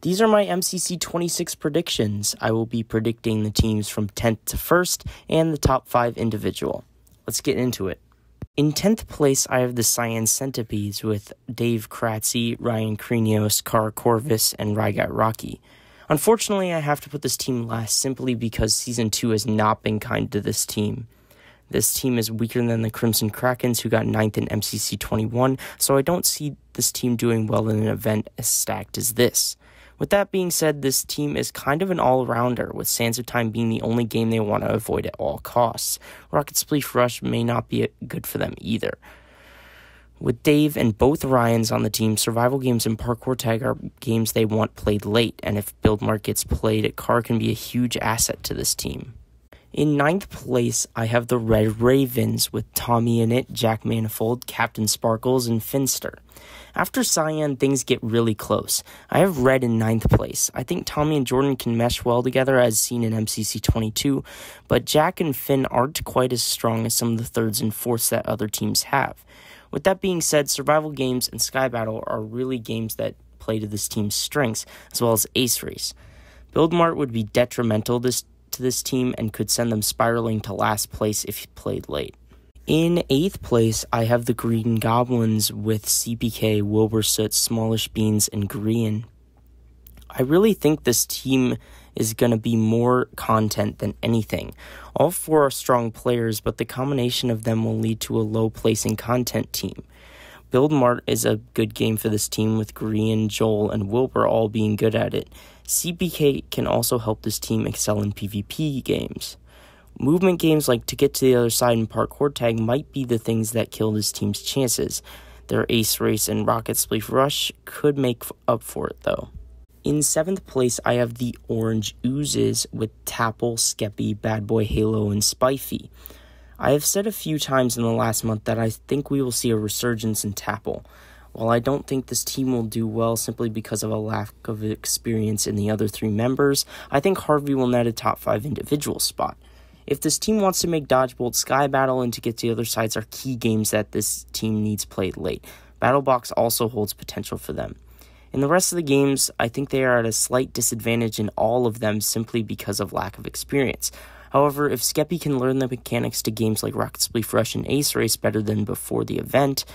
These are my MCC26 predictions. I will be predicting the teams from 10th to 1st and the top 5 individual. Let's get into it. In 10th place, I have the CYAN Centipedes with Dave Kratzy, Ryan Krenios, Kara Corvus, and Rygat Rocky. Unfortunately, I have to put this team last simply because Season 2 has not been kind to this team. This team is weaker than the Crimson Krakens, who got 9th in MCC21, so I don't see this team doing well in an event as stacked as this. With that being said, this team is kind of an all-rounder, with Sands of Time being the only game they want to avoid at all costs. Rocket Spleef Rush may not be good for them either. With Dave and both Ryans on the team, survival games and parkour tag are games they want played late, and if Build Mart gets played, Car can be a huge asset to this team. In 9th place, I have the Red Ravens with Tommy in it, Jack Manifold, Captain Sparkles, and Finster. After CYAN, things get really close. I have Red in 9th place. I think Tommy and Jordan can mesh well together as seen in MCC22, but Jack and Finn aren't quite as strong as some of the 3rds and 4ths that other teams have. With that being said, survival games and Sky Battle are really games that play to this team's strengths, as well as Ace Race. Build Mart would be detrimental to this team and could send them spiraling to last place if played late. In 8th place, I have the Green Goblins with CPK, Wilbur Soot, Smallish Beans, and Grian. I really think this team is going to be more content than anything. All 4 are strong players, but the combination of them will lead to a low-placing content team. Build Mart is a good game for this team, with Grian, Joel, and Wilbur all being good at it. CPK can also help this team excel in PvP games. Movement games like To Get to the Other Side and Parkour Tag might be the things that kill this team's chances. Their Ace Race and Rocket Spleef Rush could make up for it, though. In 7th place, I have the Orange Oozes with Tapple, Skeppy, Bad Boy Halo, and Spifey. I have said a few times in the last month that I think we will see a resurgence in Tapple. While I don't think this team will do well simply because of a lack of experience in the other 3 members, I think Harvey will net a top 5 individual spot. If this team wants to make Dodgebolt, Sky Battle, and To Get to the Other Sides are key games that this team needs played late. Battlebox also holds potential for them. In the rest of the games, I think they are at a slight disadvantage in all of them simply because of lack of experience. However, if Skeppy can learn the mechanics to games like Rocket Spleef Rush and Ace Race better than before the event,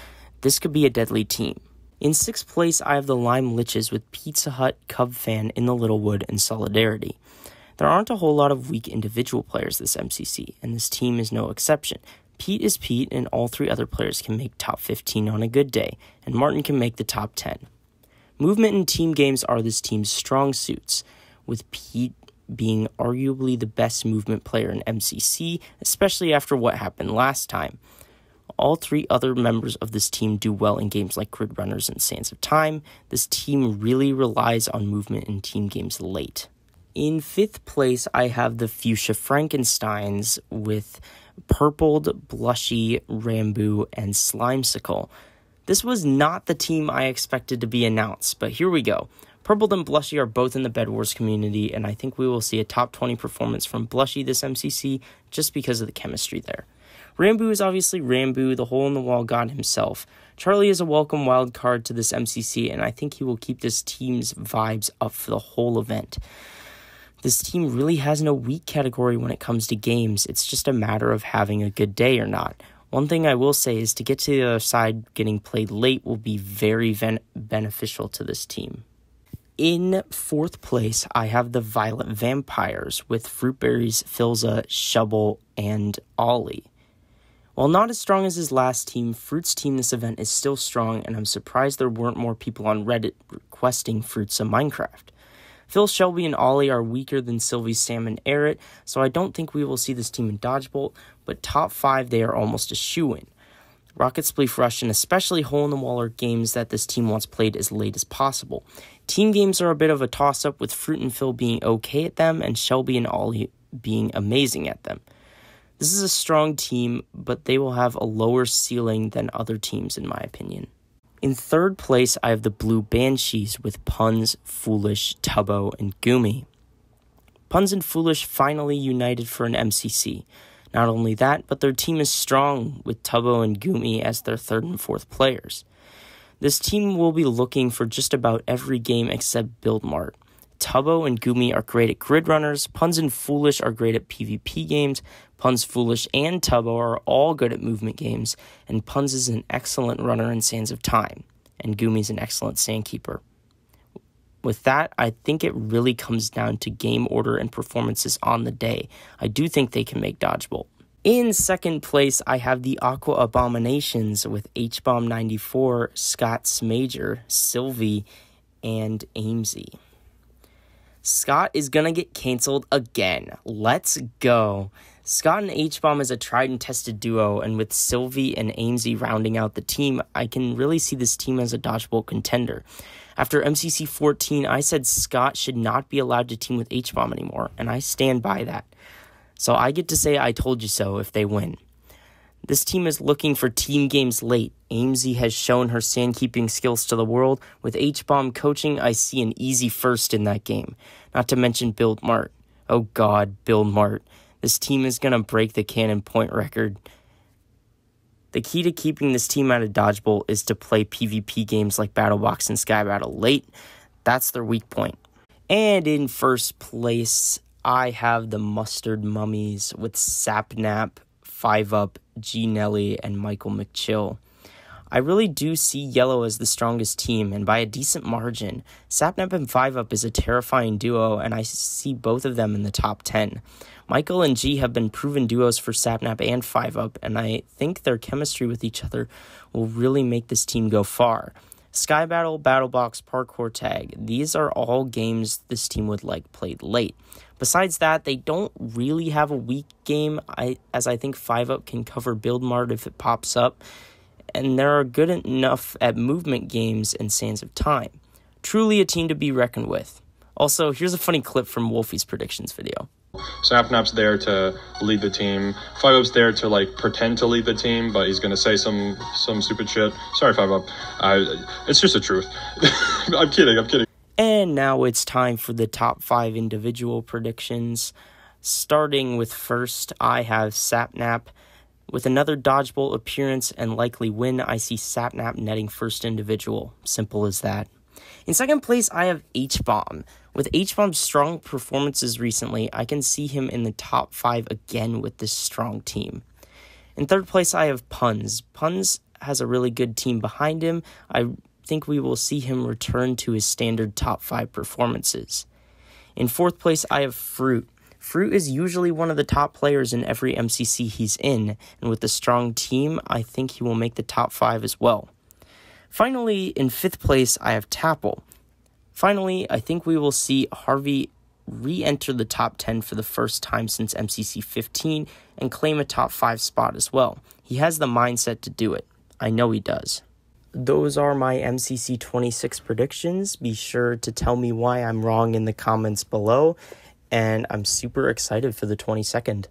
this could be a deadly team. In 6th place, I have the Lime Liches with Pizza Hut, Cub Fan, In the Littlewood, and Solidarity. There aren't a whole lot of weak individual players this MCC, and this team is no exception. Pete is Pete, and all 3 other players can make top 15 on a good day, and Martin can make the top 10. Movement and team games are this team's strong suits, with Pete being arguably the best movement player in MCC, especially after what happened last time. All 3 other members of this team do well in games like Grid Runners and Sands of Time. This team really relies on movement in team games late. In 5th place, I have the FUCHSIA FRANKENSTEINS with Purpled, Blushy, Rambo, and Slimesicle. This was not the team I expected to be announced, but here we go. Purpled and Blushy are both in the Bed Wars community, and I think we will see a top 20 performance from Blushy this MCC just because of the chemistry there. Rambo is obviously Rambo, the hole-in-the-wall god himself. Charlie is a welcome wild card to this MCC, and I think he will keep this team's vibes up for the whole event. This team really has no weak category when it comes to games. It's just a matter of having a good day or not. One thing I will say is To Get to the Other Side getting played late will be very beneficial to this team. In 4th place, I have the Violet Vampires with Fruitberries, Filza, Shovel, and Ollie. While not as strong as his last team, Fruit's team this event is still strong, and I'm surprised there weren't more people on Reddit requesting Fruits of Minecraft. Phil, Shelby, and Ollie are weaker than Sylvie, Sam, and Errett, so I don't think we will see this team in Dodgebolt, but top 5 they are almost a shoo-in. Rocket Spleef Rush and especially Hole-in-the-Wall are games that this team wants played as late as possible. Team games are a bit of a toss-up, with Fruit and Phil being okay at them and Shelby and Ollie being amazing at them. This is a strong team, but they will have a lower ceiling than other teams in my opinion. In 3rd place, I have the Blue Banshees with Puns, Foolish, Tubbo, and Goomy. Puns and Foolish finally united for an MCC. Not only that, but their team is strong with Tubbo and Goomy as their 3rd and 4th players. This team will be looking for just about every game except Build Mart. Tubbo and Gumi are great at grid runners, Puns and Foolish are great at PvP games, Puns, Foolish, and Tubbo are all good at movement games, and Puns is an excellent runner in Sands of Time, and Gumi's an excellent Sandkeeper. With that, I think it really comes down to game order and performances on the day. I do think they can make Dodgeball. In second place, I have the Aqua Abominations with H-Bomb 94, Scott Smager, Sylvie, and Amesy. Scott is going to get canceled again. Let's go. Scott and H-Bomb is a tried and tested duo, and with Sylvie and Amesy rounding out the team, I can really see this team as a Dodgeball contender. After MCC 14, I said Scott should not be allowed to team with H-Bomb anymore, and I stand by that. So I get to say I told you so if they win. This team is looking for team games late. Amesy has shown her sandkeeping skills to the world. With H-Bomb coaching, I see an easy first in that game. Not to mention Build Mart. Oh god, Build Mart. This team is going to break the cannon point record. The key to keeping this team out of Dodgeball is to play PvP games like BattleBox and Sky Battle late. That's their weak point. And in first place, I have the Mustard Mummies with Sapnap, 5UP, G Nelly, and Michael McChill. I really do see Yellow as the strongest team, and by a decent margin. Sapnap and 5UP is a terrifying duo, and I see both of them in the top 10. Michael and G have been proven duos for Sapnap and 5UP, and I think their chemistry with each other will really make this team go far. Sky Battle, BattleBox, Parkour Tag, these are all games this team would like played late. Besides that, they don't really have a weak game, as I think 5UP can cover Build Mart if it pops up, and they're good enough at movement games and Sands of Time. Truly a team to be reckoned with. Also, here's a funny clip from Wolfie's predictions video. Sapnap's there to lead the team. 5UP's there to like pretend to lead the team, but he's gonna say some stupid shit. Sorry, 5UP. It's just the truth. I'm kidding. And now it's time for the top 5 individual predictions. Starting with first, I have Sapnap. With another Dodgeball appearance and likely win, I see Sapnap netting first individual. Simple as that. In second place, I have H-Bomb. With H-Bomb's strong performances recently, I can see him in the top 5 again with this strong team. In third place, I have Puns. Puns has a really good team behind him. I think we will see him return to his standard top 5 performances. In fourth place, I have Fruit. Fruit is usually one of the top players in every MCC he's in, and with a strong team, I think he will make the top 5 as well. Finally, in fifth place, I have Tapple. Finally, I think we will see Harvey re-enter the top 10 for the first time since MCC 15 and claim a top 5 spot as well. He has the mindset to do it. I know he does. Those are my MCC26 predictions. Be sure to tell me why I'm wrong in the comments below, and I'm super excited for the 22nd.